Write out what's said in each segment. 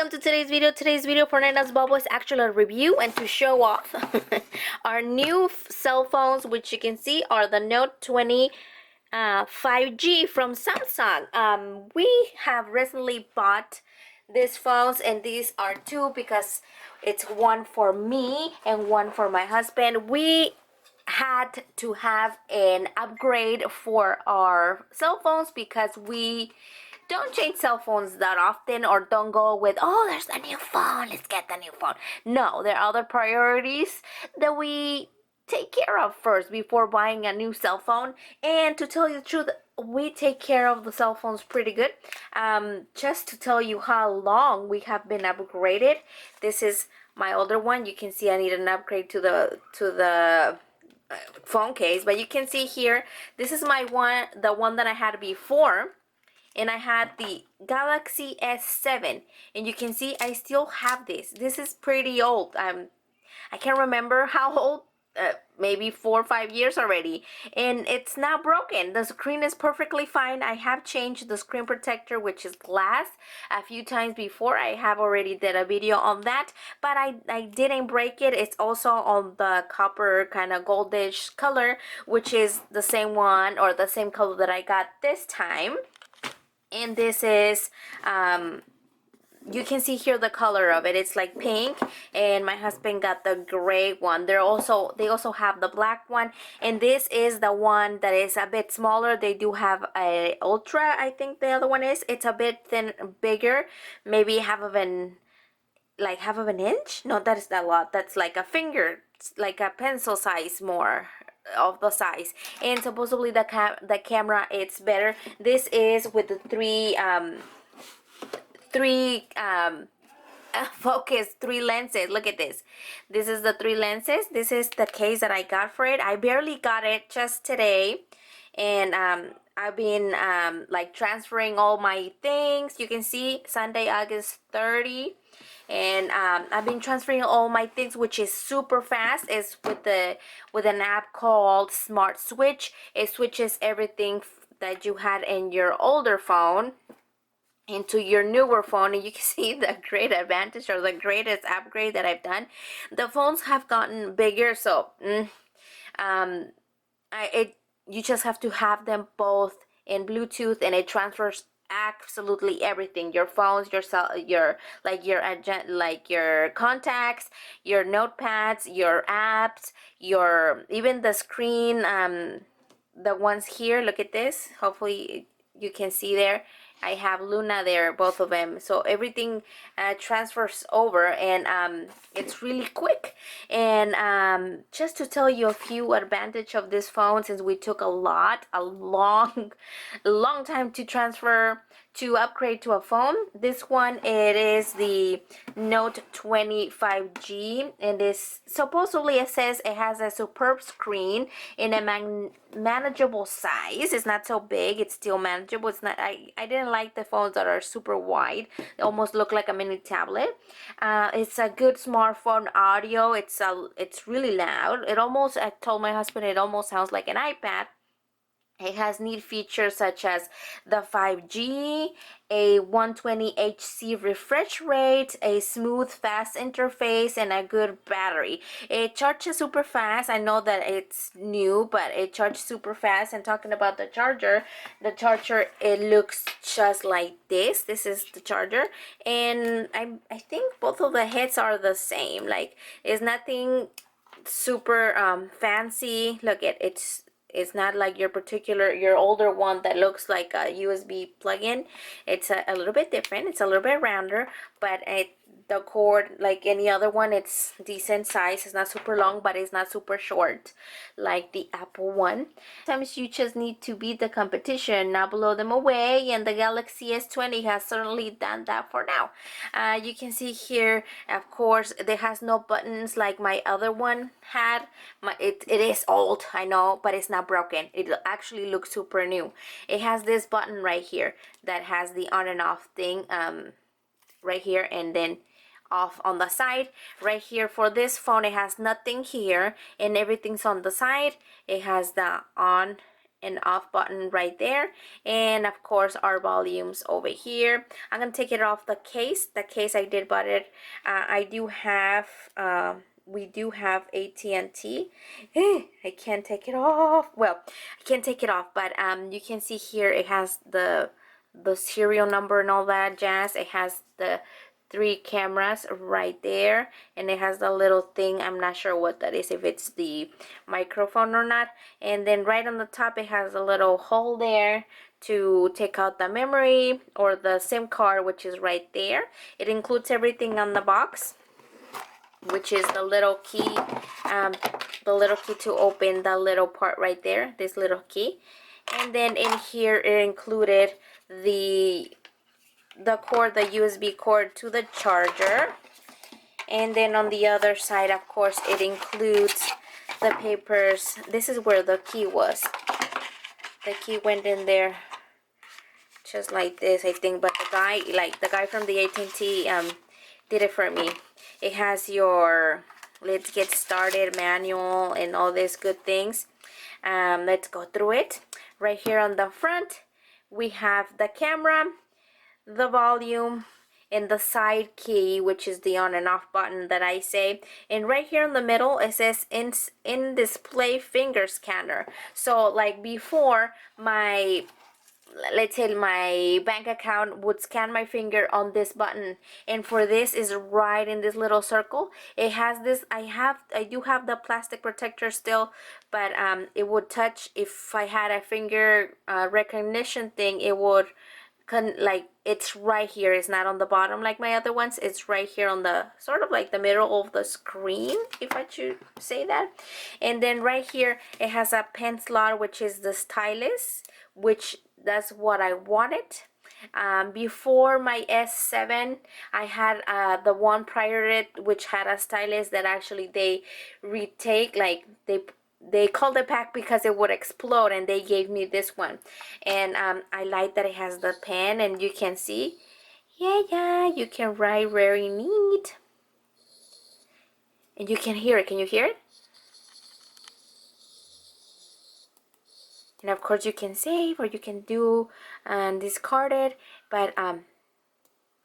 welcome to today's video. Today's video for Nena's Bubble is actually a review and to show off our new cell phones, which you can see are the Note20 5G from Samsung. We have recently bought these phones, and these are two because it's one for me and one for my husband. We had to have an upgrade for our cell phones because we don't change cell phones that often, or don't go with, oh, there's a new phone, let's get the new phone. No, there are other priorities that we take care of first before buying a new cell phone. And to tell you the truth, we take care of the cell phones pretty good. Just to tell you how long we have been upgraded, this is my older one. You can see I need an upgrade to the phone case, but you can see here, this is my one, the one that I had before, and I had the Galaxy S7, and you can see I still have this. This is pretty old. I can't remember how old, maybe 4 or 5 years already, and it's not broken. The screen is perfectly fine. I have changed the screen protector, which is glass, a few times before. I have already did a video on that, but I didn't break it. It's also on the copper kind of goldish color, which is the same one, or the same color that I got this time. And this is you can see here the color of it. It's like pink, and my husband got the gray one. They also have the black one, and this is the one that is a bit smaller. They do have a ultra, I think the other one is. It's a bit bigger, maybe half of an inch. No, that is a lot. That's like a finger, like a pencil size more of the size. And supposedly the camera, it's better. This is with the three focus, 3 lenses. Look at this. This is the 3 lenses. This is the case that I got for it. I barely got it just today, and I've been like transferring all my things. You can see Sunday, August 30, and I've been transferring all my things, which is super fast. It's with an app called Smart Switch. It switches everything that you had in your older phone into your newer phone, and you can see the great advantage, or the greatest upgrade that I've done. The phones have gotten bigger, so you just have to have them both in Bluetooth, and it transfers absolutely everything: your phones, your contacts, your notepads, your apps, your even the screen, the ones here. Look at this. Hopefully you can see there. I have Luna there, both of them, so everything transfers over, and it's really quick. And just to tell you a few advantage of this phone, since we took a long time to upgrade to a phone. This one, it is the Note20 5G, and this supposedly, it says it has a superb screen in a manageable size. It's not so big, it's still manageable. It's not, I didn't like the phones that are super wide. They almost look like a mini tablet. It's a good smartphone audio. It's really loud. I told my husband, it almost sounds like an iPad. It has neat features such as the 5G, a 120 Hz refresh rate, a smooth, fast interface, and a good battery. It charges super fast. I know that it's new, but it charges super fast. And talking about the charger, it looks just like this. This is the charger, and I think both of the heads are the same. Like, it's nothing super fancy. Look at it. It's not like your older one that looks like a USB plug-in. It's a little bit different. It's a little bit rounder, but the cord, like any other one, it's decent size. It's not super long, but it's not super short like the Apple one. Sometimes you just need to beat the competition, not blow them away, and the Galaxy S20 has certainly done that for now. You can see here, of course, it has no buttons like my other one had. It is old, I know, but it's not broken. It actually looks super new. It has this button right here that has the on and off thing right here, and then off on the side. Right here for this phone, it has nothing here, and everything's on the side. It has the on and off button right there, and of course our volumes over here. I'm gonna take it off the case. The case I did bought it. I do have we do have AT&T. I can't take it off. Well, I can't take it off, but you can see here it has the serial number and all that jazz. It has the 3 cameras right there, and it has the little thing. I'm not sure what that is, if it's the microphone or not. And then right on the top it has a little hole there to take out the memory or the SIM card, which is right there. It includes everything on the box, which is the little key to open the little part right there, this little key. And then in here it included the cord, the USB cord to the charger. And then on the other side, of course, it includes the papers. This is where the key was. The key went in there just like this, I think, but the guy from the AT&T did it for me. It has your let's get started manual and all these good things. Let's go through it. Right here on the front, we have the camera, the volume, and the side key, which is the on and off button that I say. And right here in the middle it says in display finger scanner. So like before, let's say my bank account would scan my finger on this button, and for this is right in this little circle. It has this, I do have the plastic protector still, but it would touch. If I had a finger recognition thing, it would like, it's right here. It's not on the bottom like my other ones. It's right here on the sort of like the middle of the screen, if I should say that. And then right here it has a pen slot, which is the stylus, which that's what I wanted. Before my S7, I had the one prior to it, which had a stylus that actually they retake, like they called it back because it would explode, and they gave me this one. And I like that it has the pen, and you can see, yeah, you can write very neat, and you can hear it. Can you hear it? And of course you can save, or you can do and discard it, but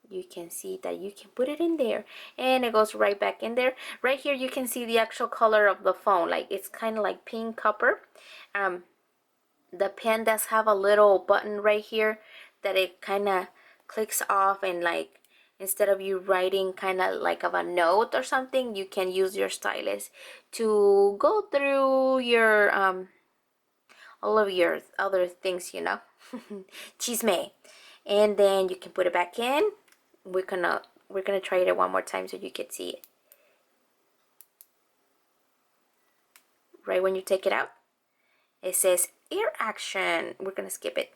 you can see that you can put it in there and it goes right back in there. Right here you can see the actual color of the phone, like it's kind of like pink copper. The pen does have a little button right here that it kind of clicks off, and like instead of you writing kind of like of a note or something, you can use your stylus to go through your all of your other things, you know. Chisme. And then you can put it back in. We're gonna try it one more time so you can see it. Right when you take it out, it says ear action. We're gonna skip it.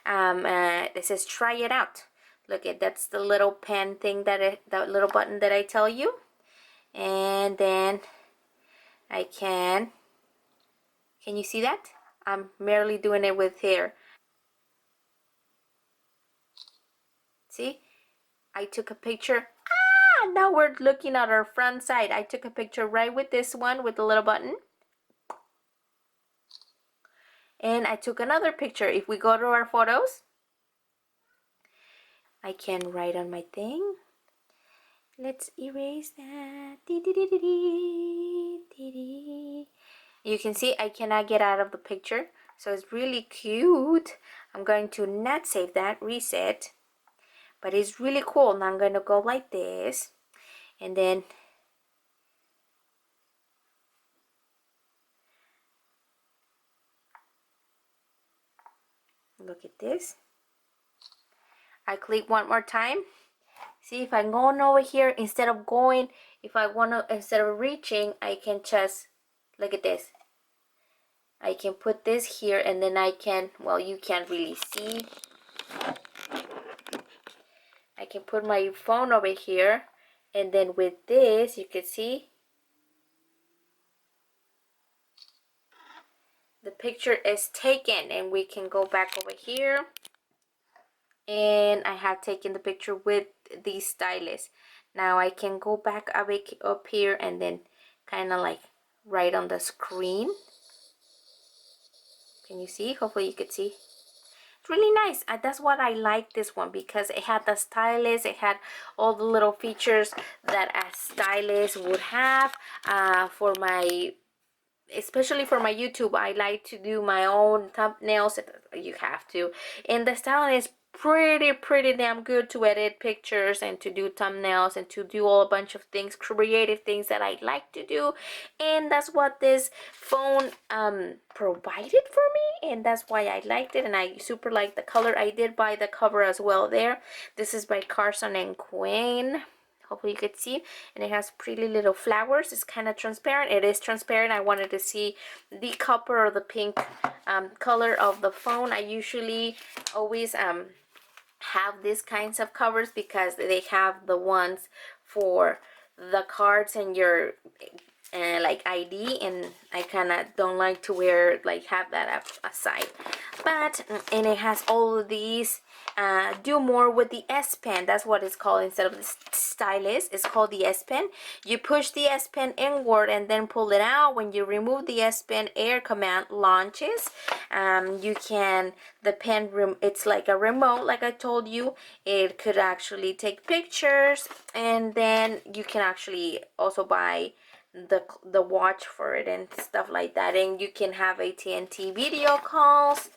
It says try it out. Look at, that's the little pen thing that little button that I tell you. And then I can you see that? I'm merely doing it with hair. See? I took a picture. Now we're looking at our front side. I took a picture right with this one with the little button. And I took another picture. If we go to our photos, I can write on my thing. Let's erase that. You can see I cannot get out of the picture. So it's really cute. I'm going to not save that, reset. But it's really cool. Now I'm going to go like this. And then look at this. I click one more time. See, if I'm going over here, instead of going, instead of reaching, I can just, look at this. I can put this here, and then I can, well, you can't really see. I can put my phone over here, and then with this, you can see the picture is taken, and we can go back over here. And I have taken the picture with the stylus. Now I can go back up here and then kind of like right on the screen. Can you see? Hopefully you could see. It's really nice. That's what I like this one, because it had the stylus. It had all the little features that a stylus would have for my, especially for my YouTube. I like to do my own thumbnails. You have to. And the style is pretty damn good to edit pictures and to do thumbnails and to do all a bunch of things, creative things that I like to do. And that's what this phone provided for me, and that's why I liked it. And I super like the color. I did buy the cover as well there. This is by Carson and Quinn. Hopefully you could see, and it has pretty little flowers. It's kind of transparent. It is transparent. I wanted to see the copper or the pink color of the phone. I usually always have these kinds of covers because they have the ones for the cards and your like ID, and I kind of don't like to wear, like, have that aside. But and it has all of these do more with the S Pen. That's what it's called. Instead of the stylus, it's called the S Pen. You push the S Pen inward and then pull it out. When you remove the S Pen, air command launches. You can, the pen it's like a remote, like I told you. It could actually take pictures, and then you can actually also buy the watch for it and stuff like that. And you can have AT&T video calls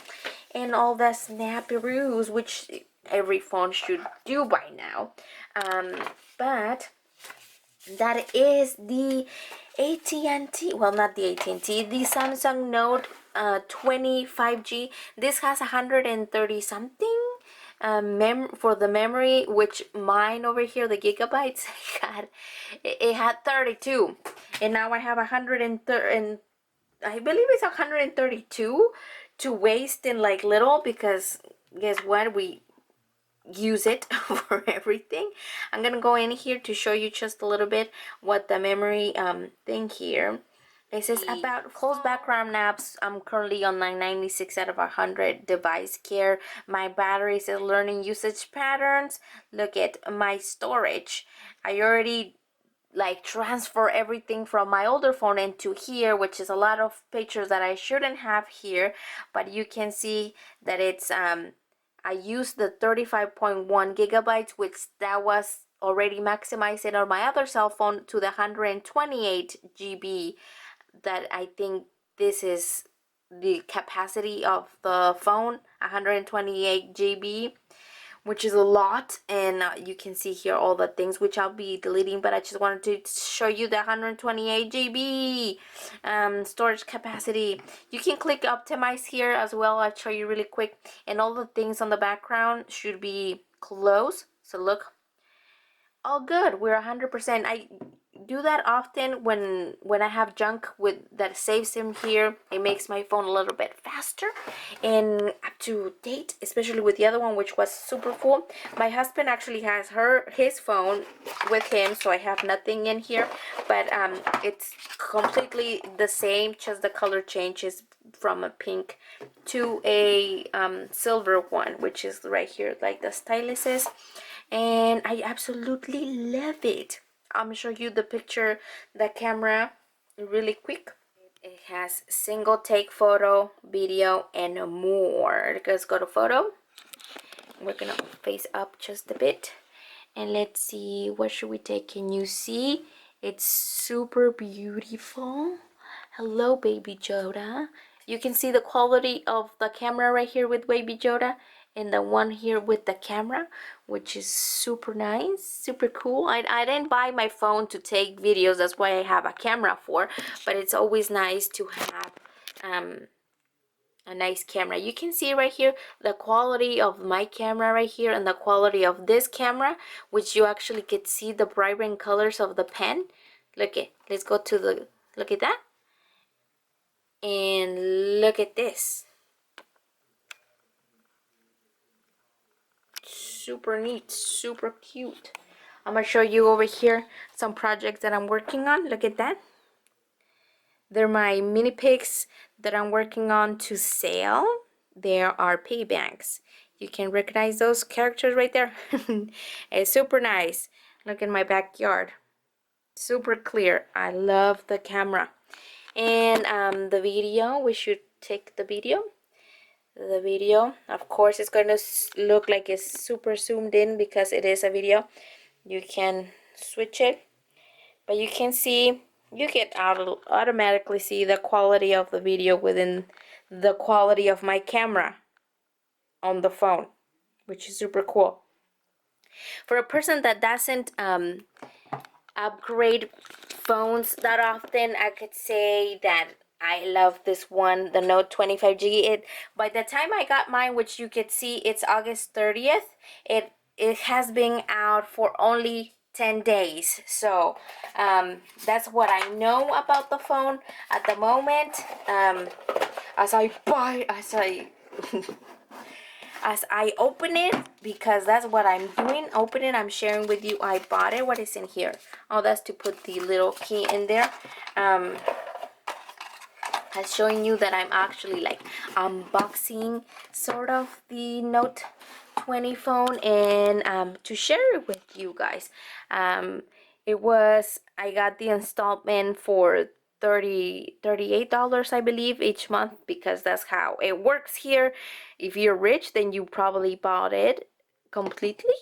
and all the snapperoos, which every phone should do by now. But that is the AT&T, well, not the AT&T, the Samsung Note 20 5G. This has 130 something for the memory, which mine over here, the gigabytes, it had 32, and now I have 130, and I believe it's 132 to waste in like little, because guess what, we use it for everything. I'm gonna go in here to show you just a little bit what the memory thing here. It says about close background apps. I'm currently on 996 out of 100 device care. My battery says learning usage patterns. Look at my storage. I already like transfer everything from my older phone into here, which is a lot of pictures that I shouldn't have here, but you can see that it's I used the 35.1 gigabytes, which that was already maximized on my other cell phone to the 128 GB. That I think this is the capacity of the phone, 128 GB, which is a lot. And you can see here all the things which I'll be deleting, but I just wanted to show you the 128 GB storage capacity. You can click optimize here as well. I'll show you really quick, and all the things on the background should be closed. So look, all good. We're 100%. I do that often when I have junk with that saves in here. It makes my phone a little bit faster and up to date, especially with the other one, which was super full. My husband actually has his phone with him, so I have nothing in here, but it's completely the same, just the color changes from a pink to a silver one, which is right here, like the styluses. And I absolutely love it. I'm gonna show you the picture, the camera, really quick. It has single take photo, video, and more. Let's go to photo. We're gonna face up just a bit, and let's see, what should we take? Can you see? It's super beautiful. Hello, baby Yoda. You can see the quality of the camera right here with baby Yoda, and the one here with the camera, which is super nice, super cool. I didn't buy my phone to take videos, that's why I have a camera for, but it's always nice to have a nice camera. You can see right here the quality of my camera right here and the quality of this camera, which you actually could see the vibrant colors of the pen. Look at, let's go to the, look at that, and look at this. Super neat, super cute. I'm gonna show you over here some projects that I'm working on. Look at that. They're my mini pigs that I'm working on to sell. There are piggy banks. You can recognize those characters right there. It's super nice. Look in my backyard. Super clear. I love the camera. And the video, we should take the video. the video. Of course, it's going to look like it's super zoomed in because it is a video. You can switch it, but you can see, you can automatically see the quality of the video within the quality of my camera on the phone, which is super cool. For a person that doesn't upgrade phones that often, I could say that I love this one, the Note 25G. It, by the time I got mine, which you could see it's August 30th, it has been out for only 10 days. So that's what I know about the phone at the moment. As I open it, because that's what I'm doing, open it, I'm sharing with you I bought it. What is in here? Oh, that's to put the little key in there. I'm showing you that I'm actually like unboxing sort of the Note 20 phone, and to share it with you guys. I got the installment for $38, I believe, each month, because that's how it works here. If you're rich, then you probably bought it completely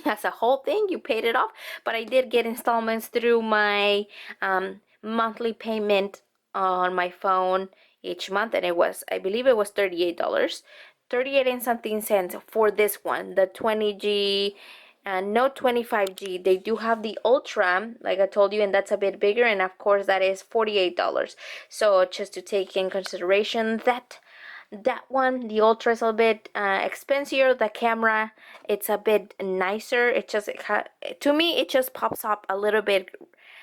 as a whole thing, you paid it off. But I did get installments through my monthly payment on my phone each month, and it was, I believe it was $38, 38 and something cents for this one, the 20G and Note 25G. They do have the Ultra, like I told you, and that's a bit bigger, and of course that is $48. So just to take in consideration that one, the Ultra is a bit expensive. The camera, it's a bit nicer. It just, to me, it just pops up a little bit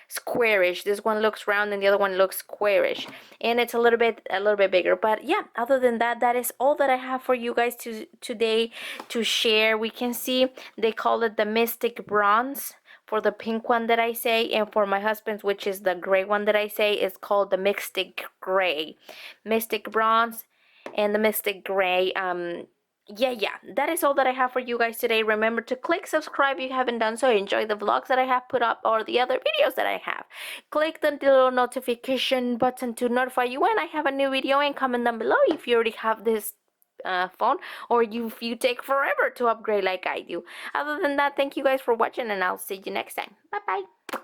squarish. This one looks round and the other one looks squarish, and it's a little bit bigger. But yeah, other than that, that is all that I have for you guys today to share. We can see they call it the Mystic Bronze for the pink one that I say, and for my husband's, which is the gray one that I say, is called the Mystic Gray. Mystic Bronze and the Mystic Gray. Yeah, that is all that I have for you guys today. Remember to click subscribe if you haven't done so. Enjoy the vlogs that I have put up, or the other videos that I have. Click the little notification button to notify you when I have a new video, and comment down below if you already have this phone, or if you take forever to upgrade like I do. Other than that, thank you guys for watching, and I'll see you next time. Bye bye.